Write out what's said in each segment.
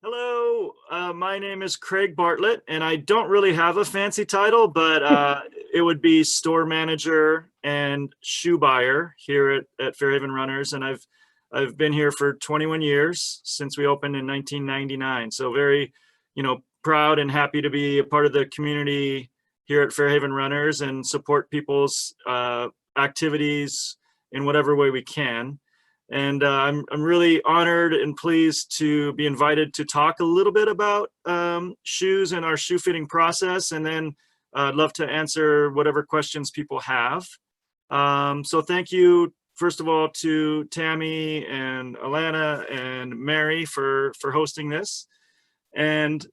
Hello, my name is Craig Bartlett, and I don't really have a fancy title, but it would be store manager and shoe buyer here at Fairhaven Runners, and I've been here for 21 years since we opened in 1999. So very, proud and happy to be a part of the community here at Fairhaven Runners and support people's activities in whatever way we can. And I'm really honored and pleased to be invited to talk a little bit about shoes and our shoe fitting process. And then I'd love to answer whatever questions people have. So thank you, first of all, to Tammy and Alana and Mary for hosting this. And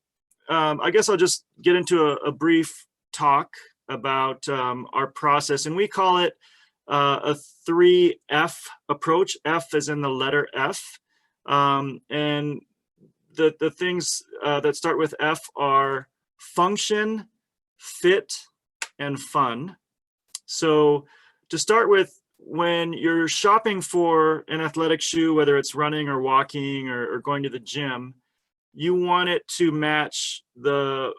I guess I'll just get into a brief talk about our process. And we call it a 3F approach. F is in the letter F. And the things that start with F are function, fit, and fun. So to start with, when you're shopping for an athletic shoe, whether it's running or walking or going to the gym, you want it to match the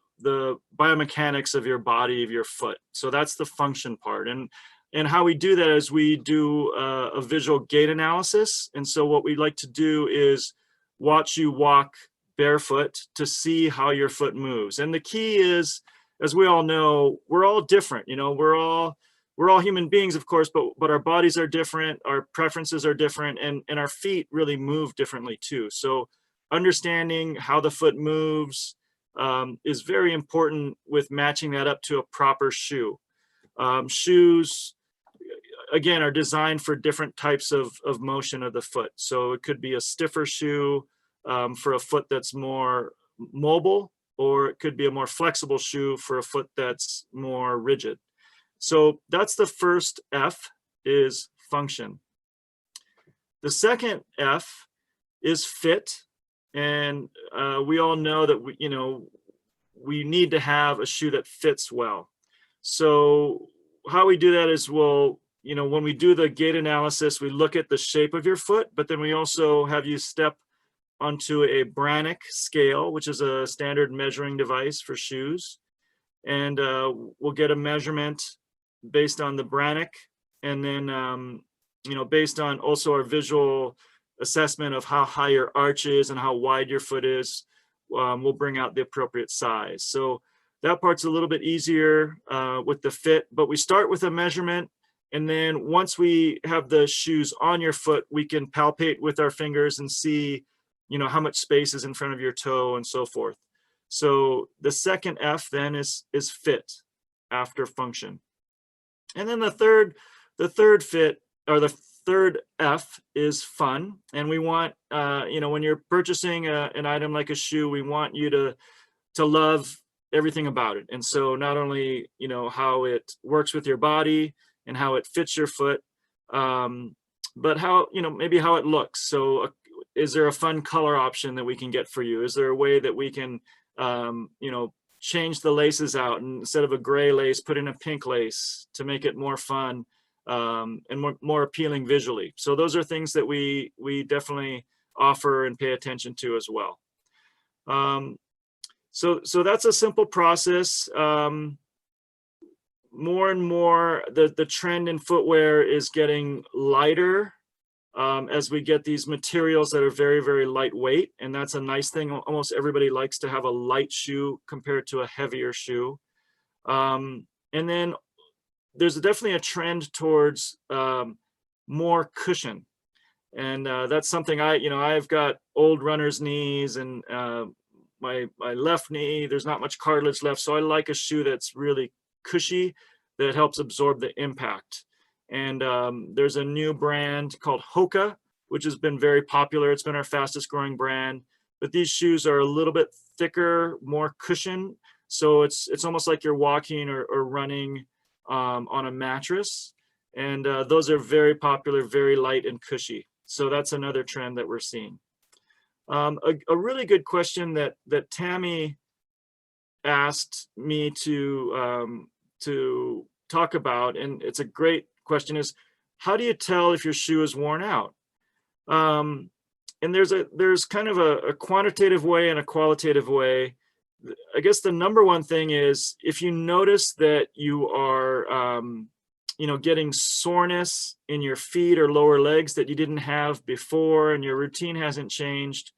biomechanics of your body, of your foot. So that's the function part. And how we do that is we do a visual gait analysis. And so what we like to do is watch you walk barefoot to see how your foot moves. And the key is, as we all know, we're all different. We're all human beings, of course, but our bodies are different, our preferences are different, and our feet really move differently too. So understanding how the foot moves is very important with matching that up to a proper shoe. Shoes, again, are designed for different types of motion of the foot. So it could be a stiffer shoe for a foot that's more mobile, or it could be a more flexible shoe for a foot that's more rigid. So that's the first F, is function. The second F is fit. And we all know that we need to have a shoe that fits well. So how we do that is when we do the gait analysis, we look at the shape of your foot, but then we also have you step onto a Brannock scale, which is a standard measuring device for shoes. And we'll get a measurement based on the Brannock, and then, based on also our visual assessment of how high your arch is and how wide your foot is, we'll bring out the appropriate size. So that part's a little bit easier with the fit, but we start with a measurement. And then once we have the shoes on your foot, we can palpate with our fingers and see, how much space is in front of your toe and so forth. So the second F then is fit after function. And then the third fit, or the third F, is fun. And we want, when you're purchasing an item like a shoe, we want you to love everything about it. And so not only, how it works with your body and how it fits your foot, but how, maybe how it looks. So is there a fun color option that we can get for you? Is there a way that we can, change the laces out, and instead of a gray lace, put in a pink lace to make it more fun and more appealing visually? So those are things that we definitely offer and pay attention to as well. So that's a simple process. More and more, the trend in footwear is getting lighter as we get these materials that are very, very lightweight. And that's a nice thing. Almost everybody likes to have a light shoe compared to a heavier shoe. And then there's definitely a trend towards more cushion. And that's something I've got old runner's knees, and my left knee, there's not much cartilage left. So I like a shoe that's really cushy, that helps absorb the impact. And there's a new brand called Hoka, which has been very popular. It's been our fastest growing brand. But these shoes are a little bit thicker, more cushion. So it's almost like you're walking or running on a mattress. And those are very popular, very light and cushy. So that's another trend that we're seeing. A really good question that Tammy asked me to talk about, and it's a great question, is how do you tell if your shoe is worn out? And there's kind of a quantitative way and a qualitative way. I guess the number one thing is if you notice that you are, getting soreness in your feet or lower legs that you didn't have before and your routine hasn't changed,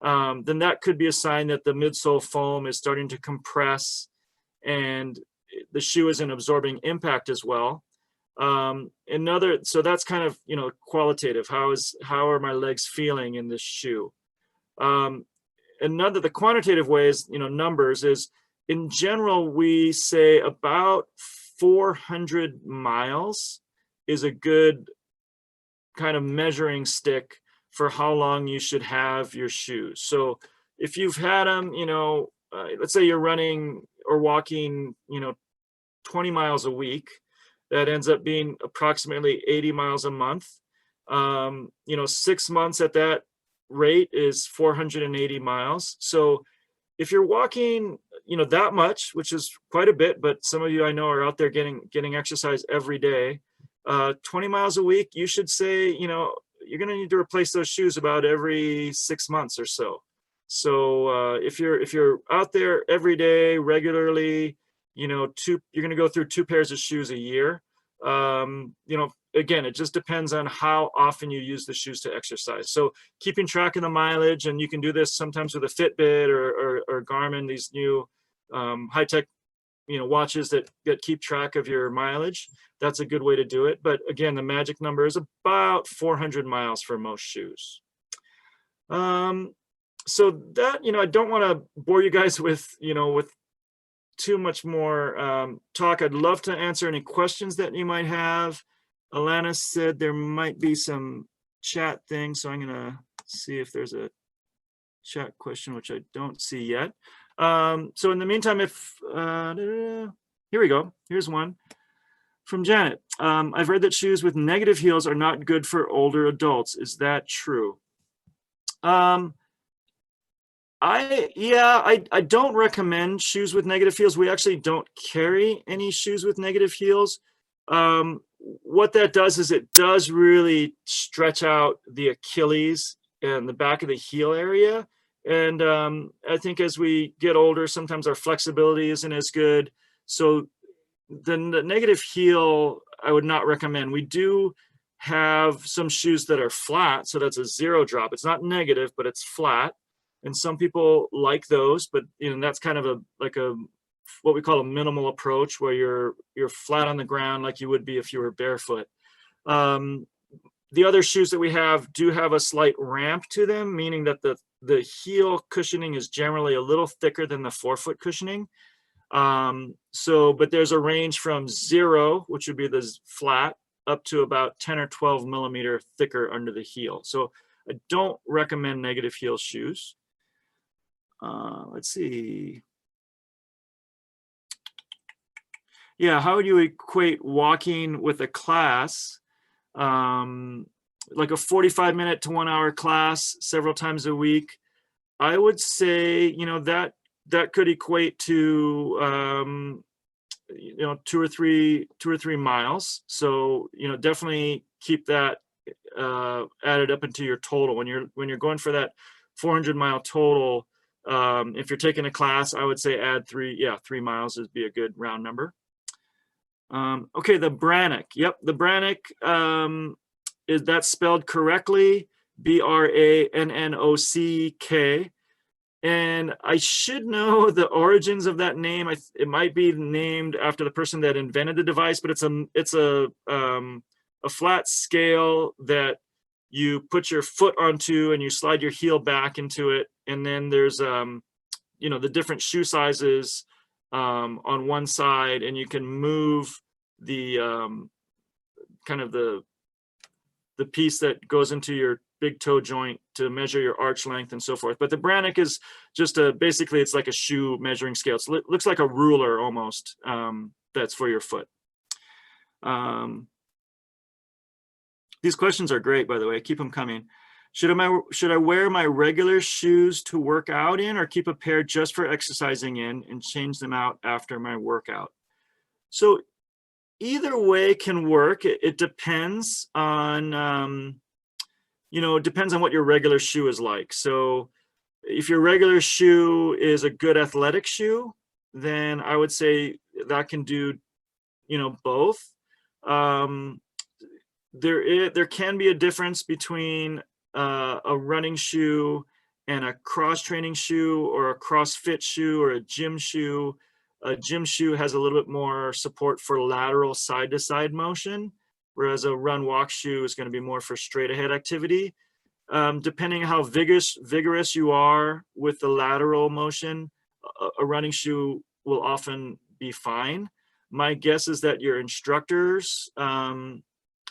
then that could be a sign that the midsole foam is starting to compress and the shoe isn't absorbing impact as well. So that's kind of, qualitative. How are my legs feeling in this shoe? The quantitative way is, numbers is, in general, we say about 400 miles is a good kind of measuring stick for how long you should have your shoes. So if you've had them, let's say you're running or walking, 20 miles a week, that ends up being approximately 80 miles a month. 6 months at that rate is 480 miles. So if you're walking, that much, which is quite a bit, but some of you I know are out there getting exercise every day, 20 miles a week, you should say, you're going to need to replace those shoes about every 6 months or so. So if you're out there every day regularly, you're going to go through 2 pairs of shoes a year. Again, it just depends on how often you use the shoes to exercise. So keeping track of the mileage, and you can do this sometimes with a Fitbit or Garmin, these new high-tech watches that keep track of your mileage. That's a good way to do it. But again, the magic number is about 400 miles for most shoes. So that, I don't want to bore you guys with too much more talk. I'd love to answer any questions that you might have. Alana said there might be some chat things, so I'm gonna see if there's a chat question, which I don't see yet. So in the meantime, here we go. Here's one from Janet. I've read that shoes with negative heels are not good for older adults. Is that true? I don't recommend shoes with negative heels. We actually don't carry any shoes with negative heels. What that does is it does really stretch out the Achilles and the back of the heel area. And I think as we get older, sometimes our flexibility isn't as good. So the negative heel, I would not recommend. We do have some shoes that are flat. So that's a 0 drop. It's not negative, but it's flat. And some people like those, but that's kind of what we call a minimal approach, where you're flat on the ground like you would be if you were barefoot. The other shoes that we have do have a slight ramp to them, meaning that the heel cushioning is generally a little thicker than the forefoot cushioning. But there's a range from 0, which would be the flat, up to about 10 or 12 millimeter thicker under the heel. So I don't recommend negative heel shoes. Let's see. Yeah, how would you equate walking with a class, like a 45-minute to 1 hour class several times a week? I would say, that could equate to, 2 or 3 miles. So, definitely keep that added up into your total when you're going for that 400-mile total. If you're taking a class, I would say add 3 miles would be a good round number. Okay, the Brannock. Yep, the Brannock, is that spelled correctly? Brannock. And I should know the origins of that name. It might be named after the person that invented the device, but it's a flat scale that you put your foot onto and you slide your heel back into it. And then there's, the different shoe sizes on one side, and you can move the kind of the piece that goes into your big toe joint to measure your arch length and so forth. But the Brannock is just basically it's like a shoe measuring scale. It looks like a ruler almost, that's for your foot. These questions are great, by the way. Keep them coming. Should I wear my regular shoes to work out in, or keep a pair just for exercising in and change them out after my workout? So either way can work. It depends on, it depends on what your regular shoe is like. So if your regular shoe is a good athletic shoe, then I would say that can do, both. Um, there can be a difference between a running shoe and a cross training shoe or a CrossFit shoe or a gym shoe. A gym shoe has a little bit more support for lateral side to side motion, whereas a run walk shoe is going to be more for straight ahead activity. Depending on how vigorous you are with the lateral motion, a running shoe will often be fine. My guess is that your instructors are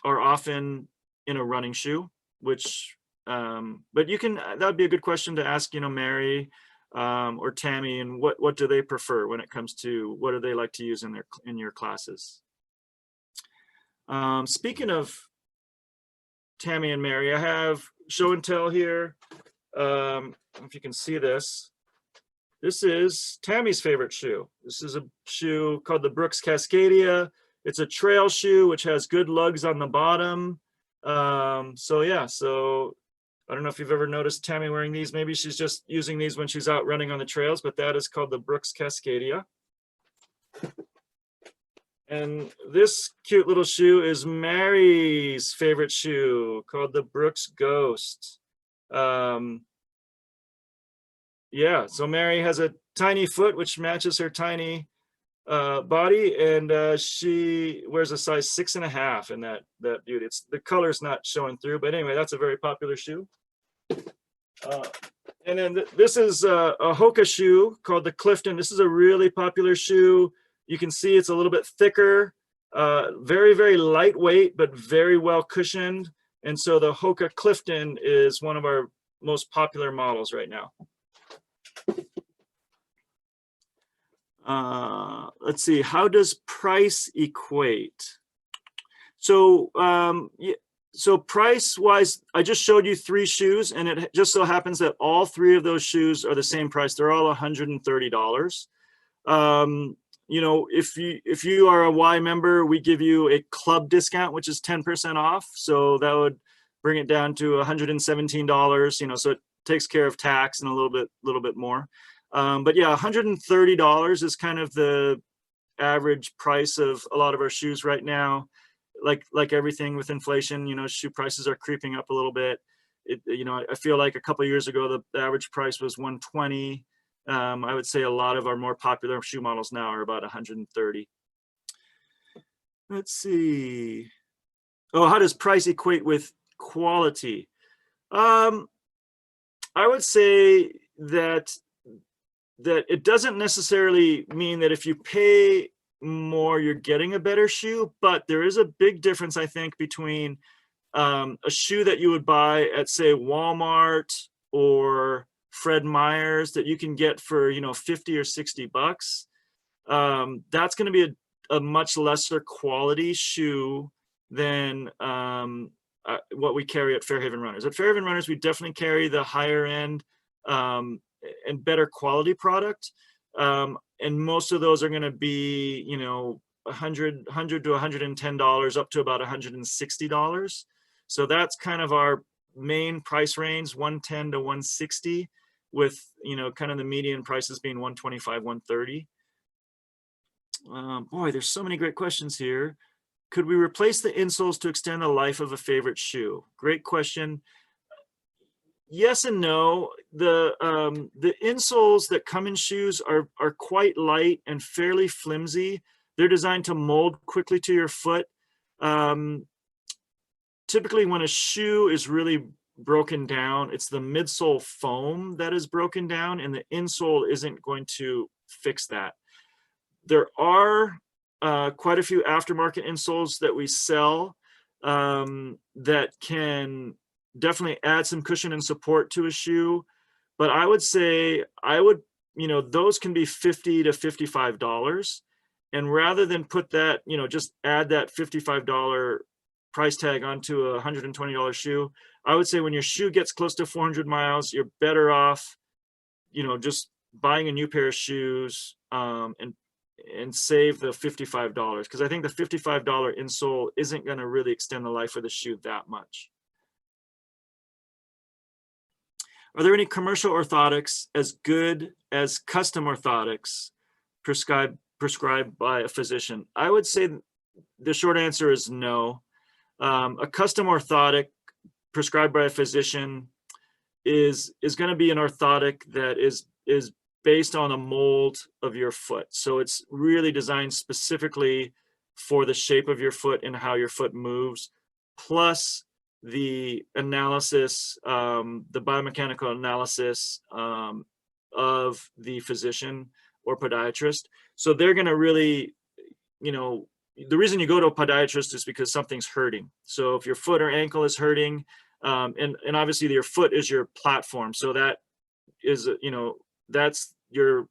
often in a running shoe, which, but that would be a good question to ask, Mary or Tammy, and what do they prefer when it comes to what do they like to use in your classes. Speaking of Tammy and Mary, I have show and tell here. If you can see this. This is Tammy's favorite shoe. This is a shoe called the Brooks Cascadia. It's a trail shoe, which has good lugs on the bottom. So yeah, so I don't know if you've ever noticed Tammy wearing these. Maybe she's just using these when she's out running on the trails, but that is called the Brooks Cascadia. And this cute little shoe is Mary's favorite shoe, called the Brooks Ghost. Yeah, so Mary has a tiny foot, which matches her tiny body, and she wears a size 6.5 in that beauty. The color's not showing through, but anyway, that's a very popular shoe. And then this is a Hoka shoe called the Clifton. This is a really popular shoe. You can see it's a little bit thicker, very, very lightweight, but very well cushioned. And so the Hoka Clifton is one of our most popular models right now. Let's see, how does price equate? So, so price wise, I just showed you 3 shoes, and it just so happens that all 3 of those shoes are the same price. They're all $130. If you are a Y member, we give you a club discount, which is 10% off. So that would bring it down to $117, so it takes care of tax and a little bit more. But yeah, $130 is kind of the average price of a lot of our shoes right now. Like everything with inflation, shoe prices are creeping up a little bit. I feel like a couple of years ago, the average price was $120. I would say a lot of our more popular shoe models now are about $130. Let's see. Oh, how does price equate with quality? I would say that it doesn't necessarily mean that if you pay more, you're getting a better shoe, but there is a big difference, I think, between a shoe that you would buy at, say, Walmart or Fred Meyer's that you can get for, 50 or 60 bucks. That's going to be a much lesser quality shoe than what we carry at Fairhaven Runners. At Fairhaven Runners, we definitely carry the higher end and better quality product. And most of those are going to be, $100 to $110 up to about $160. So that's kind of our main price range, 110 to 160, with, kind of the median prices being 125, 130. Boy, there's so many great questions here. Could we replace the insoles to extend the life of a favorite shoe? Great question. Yes and no. The insoles that come in shoes are quite light and fairly flimsy. They're designed to mold quickly to your foot. Typically, when a shoe is really broken down, it's the midsole foam that is broken down, and the insole isn't going to fix that. There are quite a few aftermarket insoles that we sell that can definitely add some cushion and support to a shoe, but I would say those can be $50 to $55, and rather than put that, just add that $55 price tag onto a $120 shoe, I would say when your shoe gets close to 400 miles, you're better off, just buying a new pair of shoes and save the $55, because I think the $55 insole isn't going to really extend the life of the shoe that much. Are there any commercial orthotics as good as custom orthotics prescribed by a physician? I would say the short answer is no. A custom orthotic prescribed by a physician is going to be an orthotic that is based on a mold of your foot. So it's really designed specifically for the shape of your foot and how your foot moves, plus the analysis, the biomechanical analysis of the physician or podiatrist. So they're going to really, the reason you go to a podiatrist is because something's hurting. So if your foot or ankle is hurting, and obviously your foot is your platform. So that is, that's your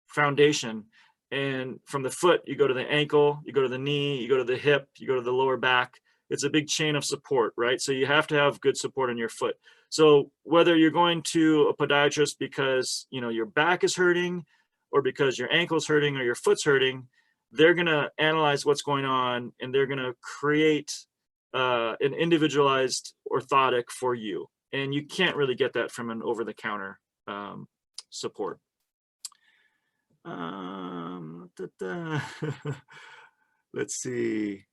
foundation. And from the foot, you go to the ankle, you go to the knee, you go to the hip, you go to the lower back. It's a big chain of support, right? So you have to have good support in your foot. So whether you're going to a podiatrist because, your back is hurting, or because your ankle's hurting or your foot's hurting, they're going to analyze what's going on, and they're going to create an individualized orthotic for you. And you can't really get that from an over-the-counter support. Let's see.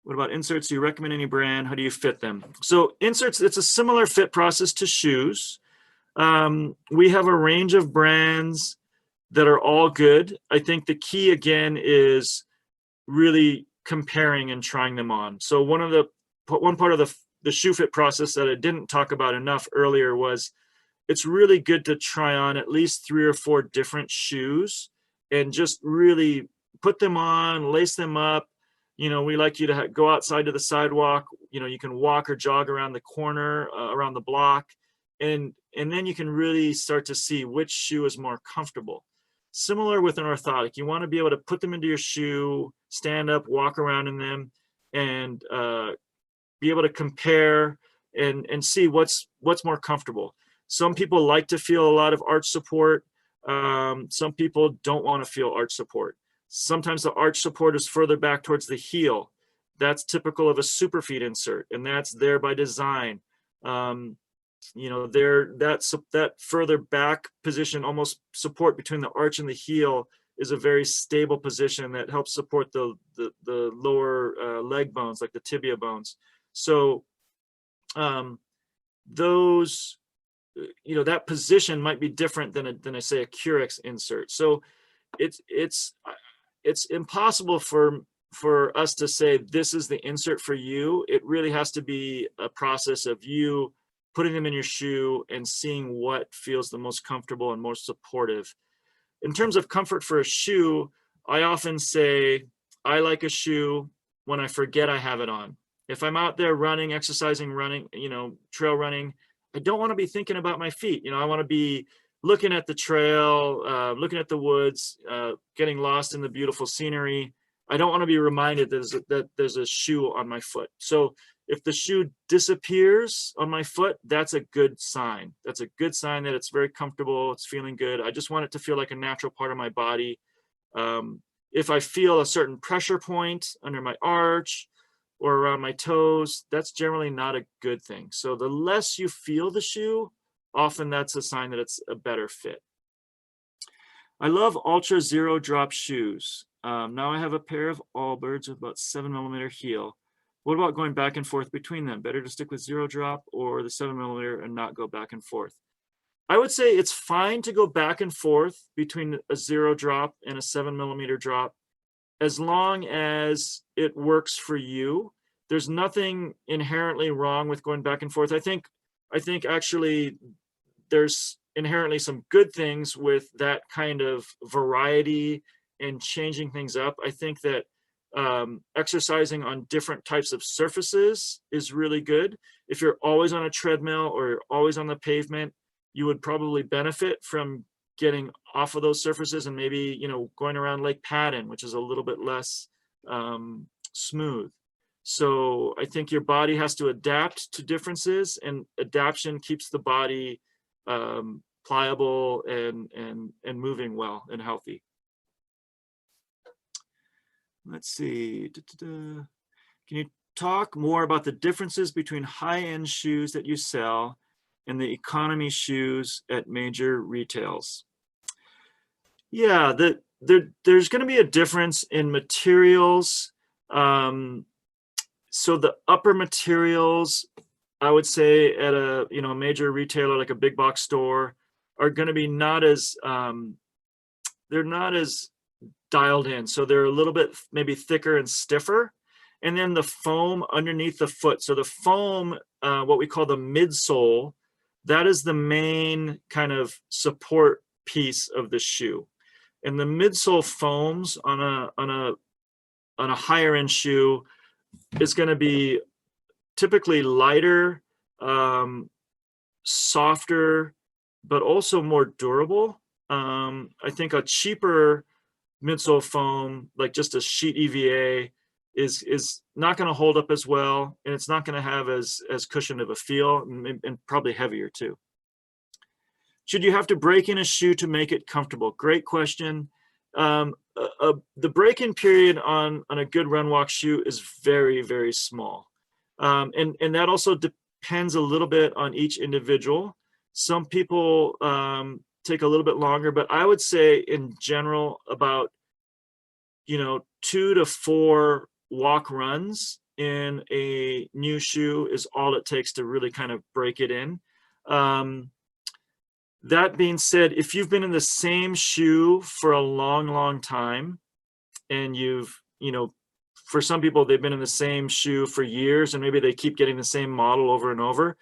What about inserts? Do you recommend any brand? How do you fit them? So inserts, it's a similar fit process to shoes. We have a range of brands that are all good. I think the key again is really comparing and trying them on. So one part of the shoe fit process that I didn't talk about enough earlier was it's really good to try on at least 3 or 4 different shoes and just really put them on, lace them up. We like you to go outside to the sidewalk. You can walk or jog around the corner, around the block, and then you can really start to see which shoe is more comfortable. Similar with an orthotic, you want to be able to put them into your shoe, stand up, walk around in them, and be able to compare and see what's more comfortable. Some people like to feel a lot of arch support. Some people don't want to feel arch support. Sometimes the arch support is further back towards the heel. That's typical of a superfeet insert, and that's there by design. That further back position, almost support between the arch and the heel, is a very stable position that helps support the lower leg bones, like the tibia bones. So those, that position might be different than I say a Curex insert. So it's impossible for us to say this is the insert for you. It really has to be a process of you putting them in your shoe and seeing what feels the most comfortable and most supportive. In terms of comfort for a shoe, I often say I like a shoe when I forget I have it on. If I'm out there running, exercising, running, trail running, I don't want to be thinking about my feet. I want to be looking at the trail, looking at the woods, getting lost in the beautiful scenery. I don't want to be reminded that there's a shoe on my foot. So if the shoe disappears on my foot, that's a good sign. That's a good sign that it's very comfortable. It's feeling good. I just want it to feel like a natural part of my body. If I feel a certain pressure point under my arch or around my toes, that's generally not a good thing. So the less you feel the shoe, often that's a sign that it's a better fit. I love Ultra Zero Drop shoes. Now I have a pair of Allbirds with about 7mm heel. What about going back and forth between them? Better to stick with zero drop or the 7mm and not go back and forth? I would say it's fine to go back and forth between a zero drop and a 7mm drop, as long as it works for you. There's nothing inherently wrong with going back and forth. I think actually there's inherently some good things with that kind of variety and changing things up. I think that exercising on different types of surfaces is really good. If you're always on a treadmill or you're always on the pavement, you would probably benefit from getting off of those surfaces and maybe, going around Lake Padden, which is a little bit less smooth. So I think your body has to adapt to differences, and adaptation keeps the body pliable and moving well and healthy. Let's see. Can you talk more about the differences between high-end shoes that you sell and the economy shoes at major retails. Yeah, there's going to be a difference in materials. So the upper materials, I would say at a major retailer like a big box store, are going to be not as they're not as dialed in. So they're a little bit maybe thicker and stiffer. And then the foam underneath the foot. So the foam, what we call the midsole, that is the main kind of support piece of the shoe. And the midsole foams on a higher end shoe is going to be typically lighter, softer, but also more durable. I think a cheaper midsole foam, like just a sheet EVA, is not going to hold up as well, and it's not going to have as cushioned of a feel, and probably heavier too. Should you have to break in a shoe to make it comfortable? Great question. The break-in period on a good run walk shoe is very, very small. And that also depends a little bit on each individual. Some people take a little bit longer, but I would say in general about 2 to 4 walk runs in a new shoe is all it takes to really kind of break it in. That being said, if you've been in the same shoe for a long, long time, and for some people, they've been in the same shoe for years, and maybe they keep getting the same model over and over,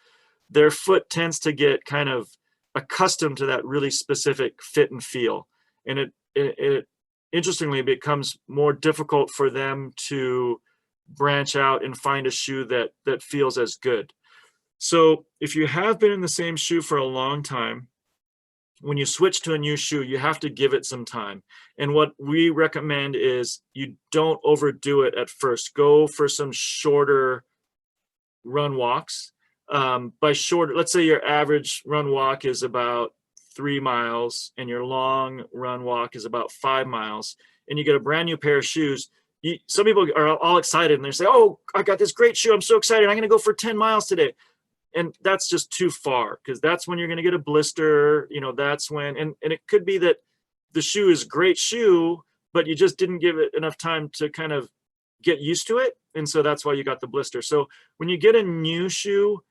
their foot tends to get kind of accustomed to that really specific fit and feel. And it interestingly becomes more difficult for them to branch out and find a shoe that feels as good. So if you have been in the same shoe for a long time, when you switch to a new shoe, you have to give it some time. And what we recommend is you don't overdo it at first. Go for some shorter run walks. By shorter, let's say your average run walk is about 3 miles and your long run walk is about 5 miles, and you get a brand new pair of shoes. Some people are all excited and they say, "Oh, I got this great shoe. I'm so excited. I'm going to go for 10 miles today." And that's just too far, because that's when you're going to get a blister. That's when, and it could be that the shoe is a great shoe, but you just didn't give it enough time to kind of get used to it. And so that's why you got the blister. So when you get a new shoe,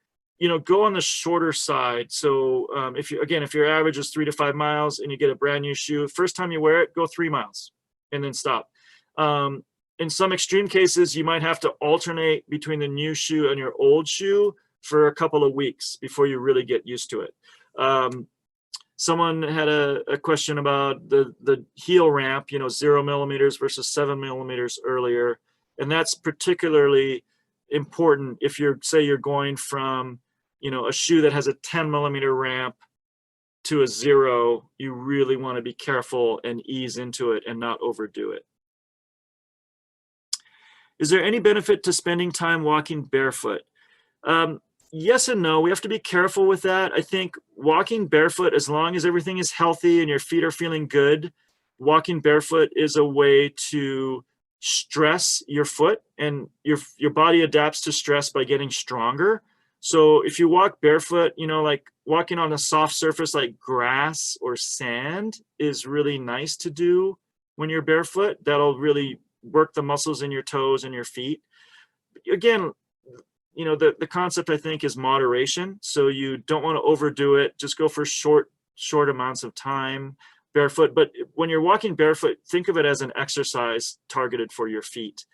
go on the shorter side. So if your average is 3 to 5 miles and you get a brand new shoe, first time you wear it, go 3 miles and then stop. In some extreme cases, you might have to alternate between the new shoe and your old shoe for a couple of weeks before you really get used to it. Someone had a question about the heel ramp, 0 millimeters versus 7 millimeters earlier. And that's particularly important if you're going from, a shoe that has a 10 millimeter ramp to a 0. You really want to be careful and ease into it and not overdo it. Is there any benefit to spending time walking barefoot? Yes and no. We have to be careful with that. I think walking barefoot, as long as everything is healthy and your feet are feeling good, walking barefoot is a way to stress your foot, and your body adapts to stress by getting stronger. So if you walk barefoot, like walking on a soft surface like grass or sand is really nice to do when you're barefoot. That'll really work the muscles in your toes and your feet. Again, the concept, I think, is moderation. So you don't want to overdo it. Just go for short amounts of time barefoot. But when you're walking barefoot, think of it as an exercise targeted for your feet.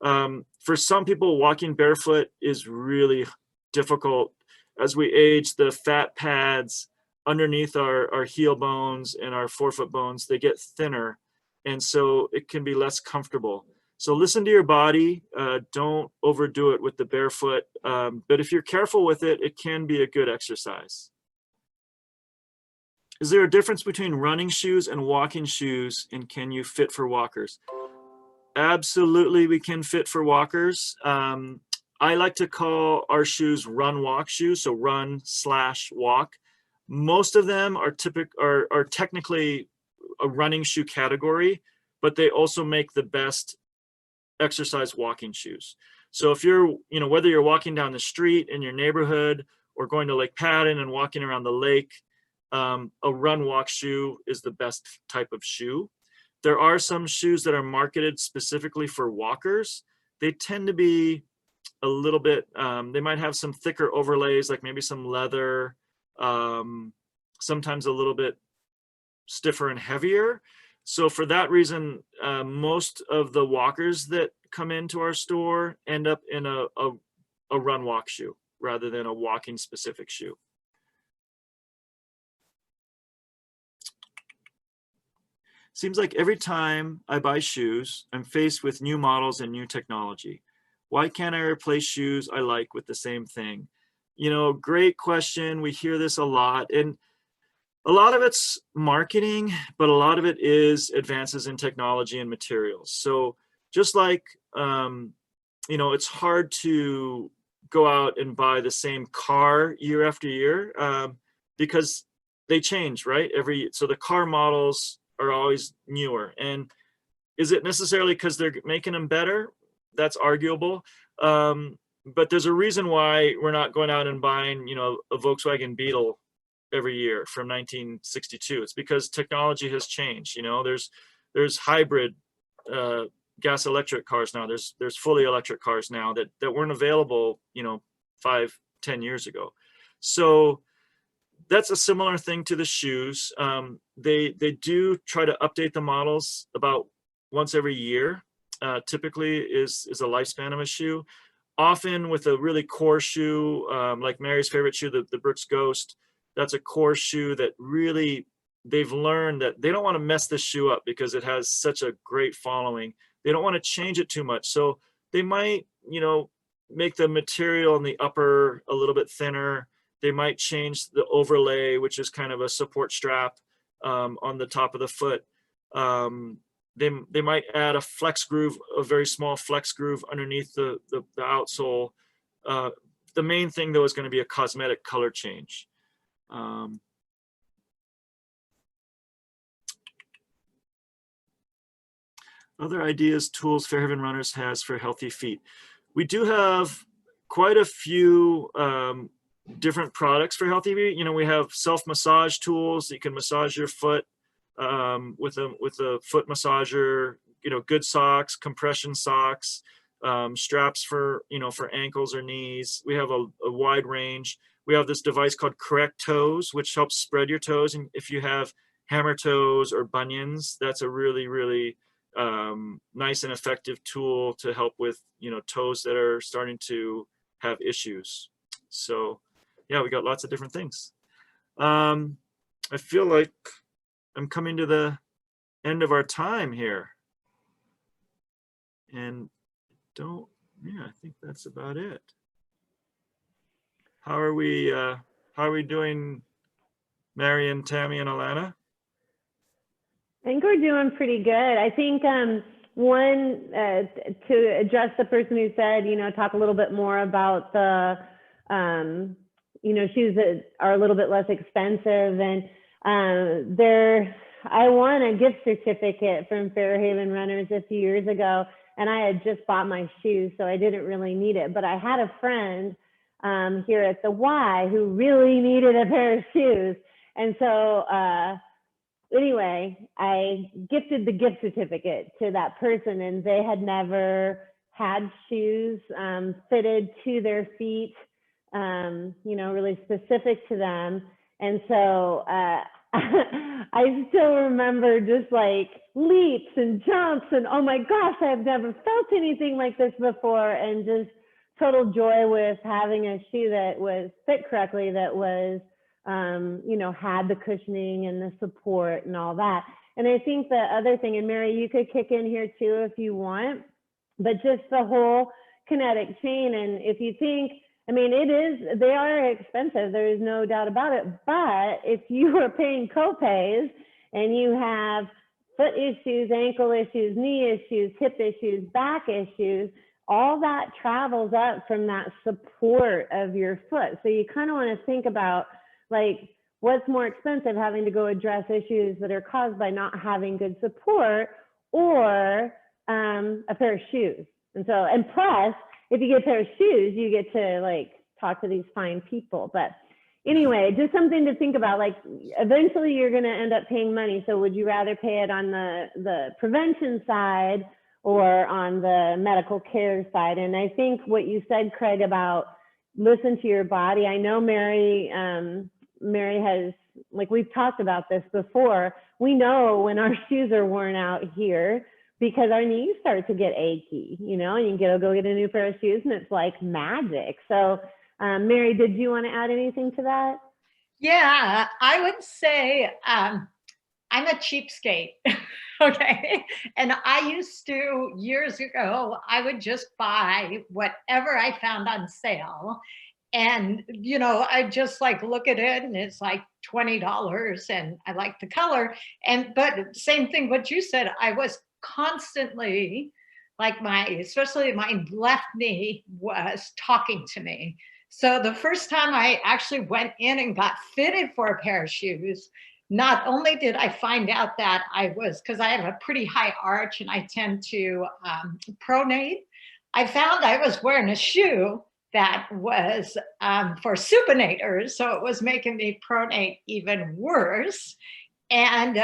For some people, walking barefoot is really difficult. As we age, the fat pads underneath our heel bones and our forefoot bones, they get thinner. And so it can be less comfortable. So listen to your body. Don't overdo it with the barefoot. But if you're careful with it, it can be a good exercise. Is there a difference between running shoes and walking shoes, and can you fit for walkers? Absolutely, we can fit for walkers. I like to call our shoes run-walk shoes, so run/walk. Most of them are technically a running shoe category, but they also make the best exercise walking shoes. So if you're, whether you're walking down the street in your neighborhood or going to Lake Patton and walking around the lake, a run walk shoe is the best type of shoe. There are some shoes that are marketed specifically for walkers. They tend to be a little bit, they might have some thicker overlays, like maybe some leather, sometimes a little bit stiffer and heavier. So for that reason, most of the walkers that come into our store end up in a run walk shoe rather than a walking specific shoe. Seems like every time I buy shoes, I'm faced with new models and new technology. Why can't I replace shoes I like with the same thing? You know, great question. We hear this a lot, and a lot of it's marketing, but a lot of it is advances in technology and materials. So just like, you know, it's hard to go out and buy the same car year after year because they change, right? So the car models are always newer. And is it necessarily because they're making them better? That's arguable. But there's a reason why we're not going out and buying, you know, a Volkswagen Beetle every year from 1962. It's because technology has changed. You know, there's hybrid gas electric cars now. There's fully electric cars now that weren't available, you know, 5-10 years ago. So that's a similar thing to the shoes. They do try to update the models about once every year. Typically is a lifespan of a shoe. Often with a really core shoe, like Mary's favorite shoe, the Brooks Ghost. That's a core shoe that really they've learned that they don't want to mess this shoe up because it has such a great following. They don't want to change it too much. So they might, you know, make the material in the upper a little bit thinner. They might change the overlay, which is kind of a support strap on the top of the foot. They might add a flex groove, a very small flex groove underneath the outsole. The main thing though is going to be a cosmetic color change. Other ideas, tools Fairhaven Runners has for healthy feet. We do have quite a few different products for healthy feet. You know, we have self-massage tools. You can massage your foot with a foot massager. You know, good socks, compression socks, straps for, you know, for ankles or knees. We have a wide range. We have this device called Correct Toes, which helps spread your toes. And if you have hammer toes or bunions, that's a really, really nice and effective tool to help with, you know, toes that are starting to have issues. So yeah, we got lots of different things. I feel like I'm coming to the end of our time here. And I think that's about it. How are we doing, Mary and Tammy and Alana? I think we're doing pretty good. I think one, to address the person who said, you know, talk a little bit more about the, you know, shoes that are a little bit less expensive. And I won a gift certificate from Fairhaven Runners a few years ago, and I had just bought my shoes, so I didn't really need it. But I had a friend here at the Y who really needed a pair of shoes. And so anyway, I gifted the gift certificate to that person, and they had never had shoes fitted to their feet, you know, really specific to them. And so I still remember just like leaps and jumps and, oh my gosh, I've never felt anything like this before. And just total joy with having a shoe that was fit correctly, that was, you know, had the cushioning and the support and all that. And I think the other thing, and Mary, you could kick in here too if you want, but just the whole kinetic chain. And if you think, I mean, they are expensive, there is no doubt about it. But if you are paying copays and you have foot issues, ankle issues, knee issues, hip issues, back issues, all that travels up from that support of your foot. So you kind of want to think about, like, what's more expensive, having to go address issues that are caused by not having good support, or a pair of shoes. And so, and plus, if you get a pair of shoes, you get to like talk to these fine people. But anyway, just something to think about. Like, eventually you're going to end up paying money. So would you rather pay it on the prevention side or on the medical care side? And I think what you said, Craig, about listen to your body. I know Mary has, like, we've talked about this before. We know when our shoes are worn out here, because our knees start to get achy, you know, and you go get a new pair of shoes and it's like magic. So Mary, did you want to add anything to that? Yeah, I would say I'm a cheapskate. Okay. And I used to, years ago, I would just buy whatever I found on sale. And, you know, I just like look at it and it's like $20 and I like the color. But same thing, what you said, I was constantly like especially my left knee was talking to me. So the first time I actually went in and got fitted for a pair of shoes, not only did I find out that because I have a pretty high arch and I tend to pronate, I found I was wearing a shoe that was for supinators. So it was making me pronate even worse. And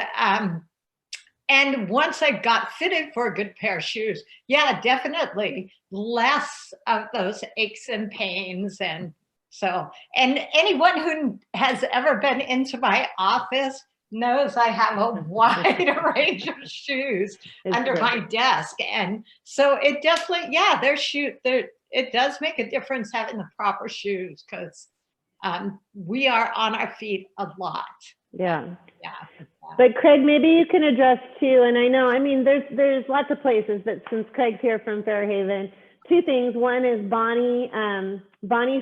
once I got fitted for a good pair of shoes, yeah, definitely less of those aches and pains. And so, and anyone who has ever been into my office knows I have a wide range of shoes under my desk. And so it definitely, yeah, it does make a difference having the proper shoes, because we are on our feet a lot. Yeah. Yeah. But Craig, maybe you can address too, and I know, I mean, there's lots of places, but since Craig's here from Fairhaven, two things. One is Bonnie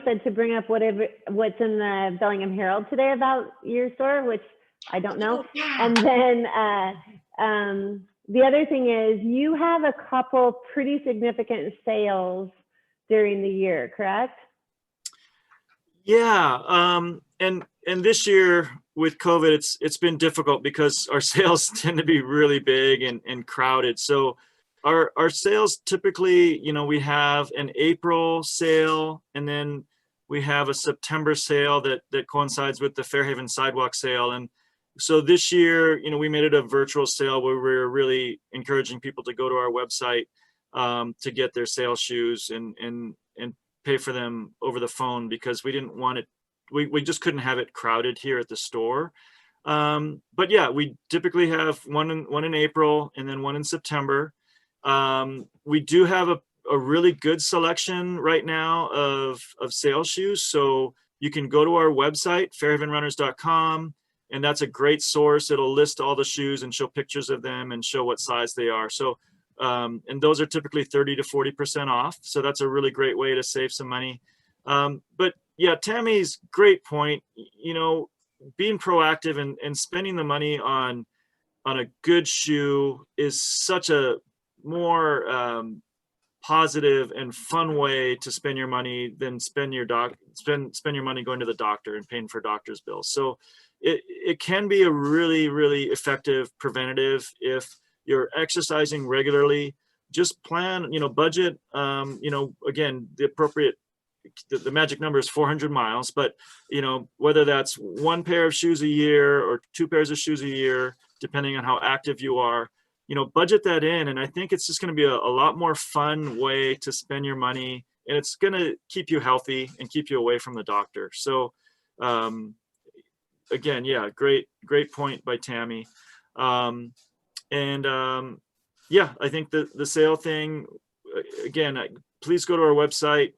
said to bring up what's in the Bellingham Herald today about your store, which I don't know. And then the other thing is you have a couple pretty significant sales during the year, correct? Yeah, and this year with COVID, it's been difficult because our sales tend to be really big and crowded. So our sales typically, you know, we have an April sale, and then we have a September sale that coincides with the Fairhaven sidewalk sale. And so this year, you know, we made it a virtual sale where we're really encouraging people to go to our website to get their sales shoes and pay for them over the phone, because we didn't want it. We just couldn't have it crowded here at the store. But yeah, we typically have one in April and then one in September. We do have a really good selection right now of sales shoes. So you can go to our website, fairhavenrunners.com, and that's a great source. It'll list all the shoes and show pictures of them and show what size they are. So and those are typically 30 to 40% off. So that's a really great way to save some money. But yeah, Tammy's great point. You know, being proactive and spending the money on a good shoe is such a more positive and fun way to spend your money than spend your money going to the doctor and paying for doctor's bills. So it can be a really, really effective preventative if you're exercising regularly. Just plan, you know, budget, you know, again, the magic number is 400 miles, but, you know, whether that's one pair of shoes a year or two pairs of shoes a year, depending on how active you are, you know, budget that in. And I think it's just going to be a lot more fun way to spend your money, and it's going to keep you healthy and keep you away from the doctor. So, again, yeah, great point by Tammy. Yeah, I think the sale thing, again, please go to our website.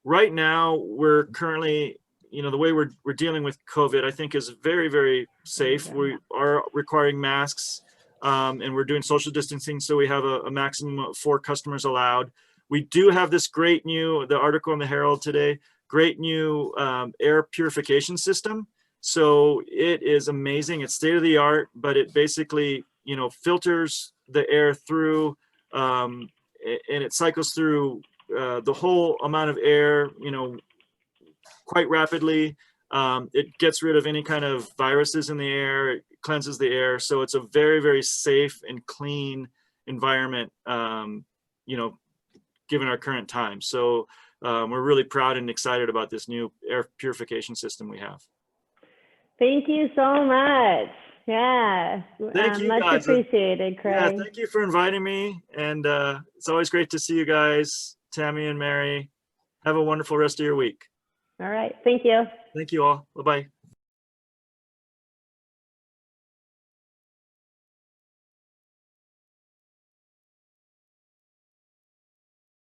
Right now we're currently, you know, the way we're dealing with COVID, I think, is very, very safe. We are requiring masks, and we're doing social distancing. So we have a maximum of 4 customers allowed. We do have this great new, the article in the Herald today, great new air purification system. So it is amazing. It's state of the art, but it basically, you know, filters the air through, and it cycles through the whole amount of air, you know, quite rapidly. It gets rid of any kind of viruses in the air. It cleanses the air. So it's a very, very safe and clean environment, you know, given our current time. So we're really proud and excited about this new air purification system we have. Thank you so much. Yeah, Thank you, much guys. appreciated, Yeah, Craig. thank you for inviting me. And it's always great to see you guys, Tammy and Mary. Have a wonderful rest of your week. All right, thank you. Thank you all. Bye-bye.